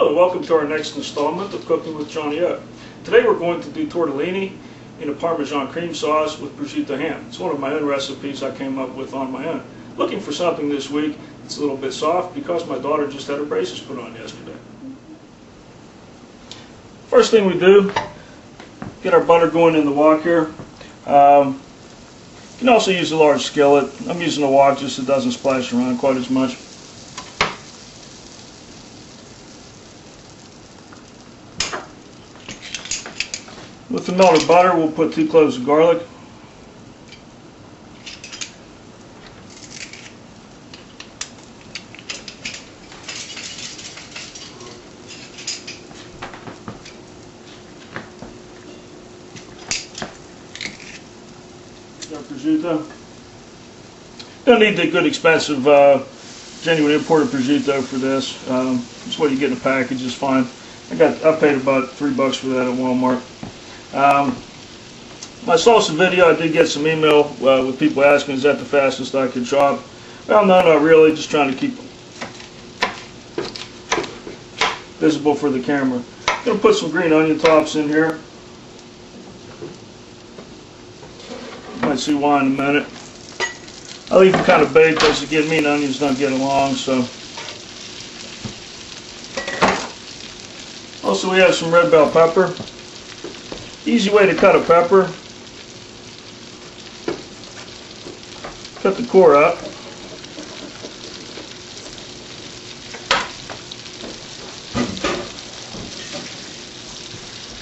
Hello and welcome to our next installment of Cooking with Johnny O. Today we're going to do tortellini in a Parmesan cream sauce with prosciutto ham. It's one of my own recipes I came up with on my own. Looking for something this week that's a little bit soft because my daughter just had her braces put on yesterday. First thing we do, get our butter going in the wok here. You can also use a large skillet. I'm using a wok just so it doesn't splash around quite as much. With the melted butter, we'll put 2 cloves of garlic. Got prosciutto. Don't need the good expensive genuine imported prosciutto for this. It's what you get in a package is fine. I paid about $3 for that at Walmart. My salsa video, I did get some email with people asking, is that the fastest I can chop? Well, no, not really, just trying to keep visible for the camera. I'm going to put some green onion tops in here. You might see why in a minute. I leave them kind of baked because again, me and onions don't get along, so. Also, we have some red bell pepper. Easy way to cut a pepper. Cut the core up.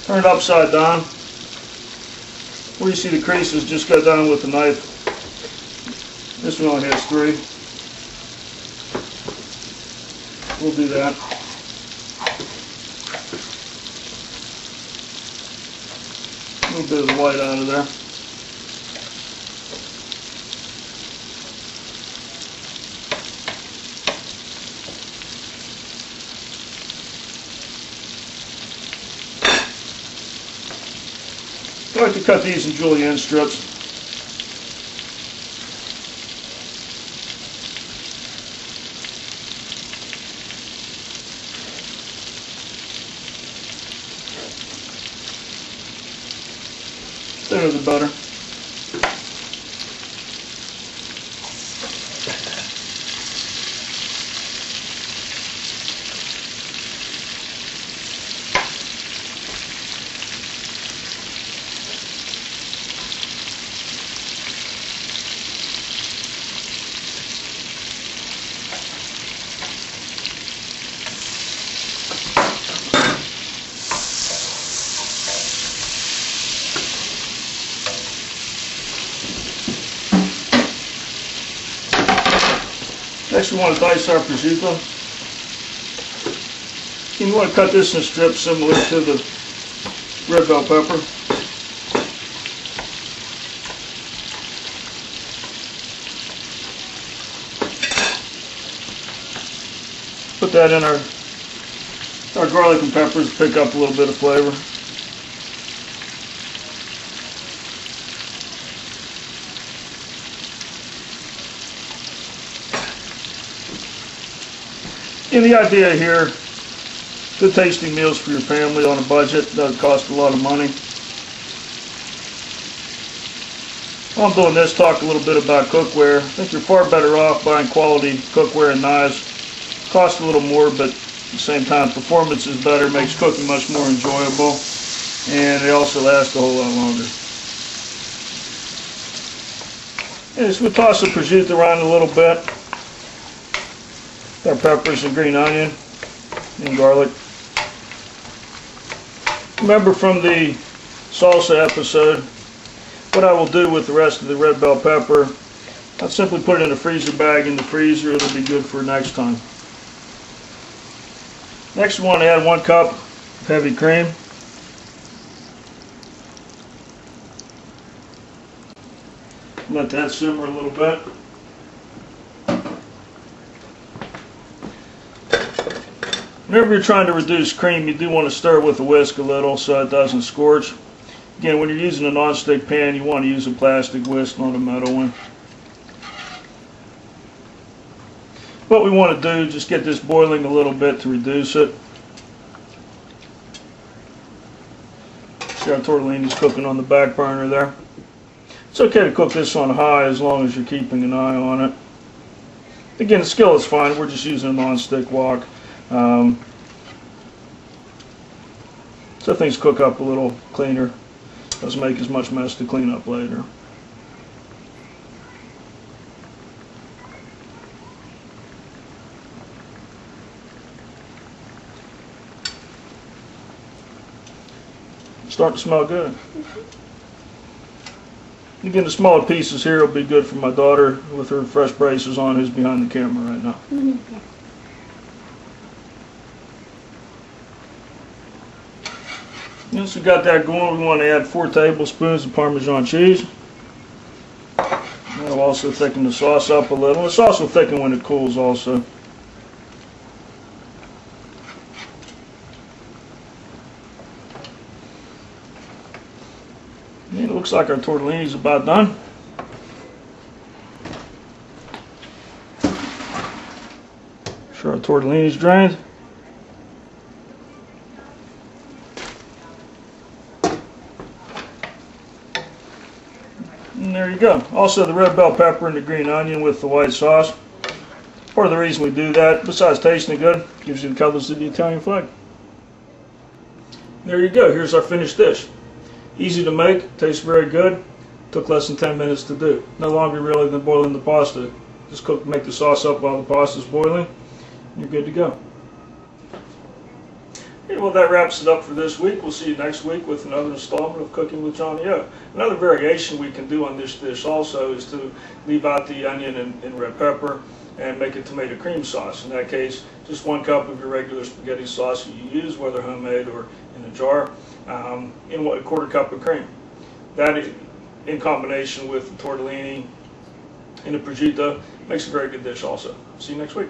Turn it upside down. Where you see the creases, just go down with the knife. This one only has 3. We'll do that. A little bit of the white out of there. I like to cut these in julienne strips. Thinner the better. Next we want to dice our prosciutto. You want to cut this in strips similar to the red bell pepper. Put that in our garlic and peppers to pick up a little bit of flavor. And the idea here, good tasting meals for your family on a budget, doesn't cost a lot of money. While I'm doing this, talk a little bit about cookware. I think you're far better off buying quality cookware and knives. Cost a little more, but at the same time, performance is better, makes cooking much more enjoyable, and they also last a whole lot longer. And so we'll toss the prosciutto around a little bit. Our peppers and green onion and garlic. Remember from the salsa episode, what I will do with the rest of the red bell pepper, I'll simply put it in a freezer bag in the freezer. It'll be good for next time. Next we want to add 1 cup of heavy cream. Let that simmer a little bit. Whenever you're trying to reduce cream, you do want to stir with a whisk a little so it doesn't scorch. Again, when you're using a non-stick pan, you want to use a plastic whisk, not a metal one. What we want to do is just get this boiling a little bit to reduce it. See our tortellini's cooking on the back burner there. It's okay to cook this on high as long as you're keeping an eye on it. Again, the skillet's fine. We're just using a non-stick wok. So things cook up a little cleaner. Doesn't make as much mess to clean up later. Starting to smell good. Again, the smaller pieces here will be good for my daughter with her fresh braces on, who's behind the camera right now. Once we got that going, we want to add 4 tablespoons of Parmesan cheese. That'll also thicken the sauce up a little. The sauce will thicken when it cools also. And it looks like our tortellini is about done. Sure, our tortellini is drained. And there you go. Also the red bell pepper and the green onion with the white sauce. Part of the reason we do that, besides tasting good, gives you the colors of the Italian flag. There you go. Here's our finished dish. Easy to make, tastes very good. Took less than 10 minutes to do. No longer really than boiling the pasta. Just make the sauce up while the pasta's boiling. And you're good to go. Okay, well, that wraps it up for this week. We'll see you next week with another installment of Cooking with Johnny O. Another variation we can do on this dish also is to leave out the onion and red pepper and make a tomato cream sauce. In that case, just 1 cup of your regular spaghetti sauce that you use, whether homemade or in a jar, in a 1/4 cup of cream. That, in combination with the tortellini and the prosciutto, makes a very good dish also. See you next week.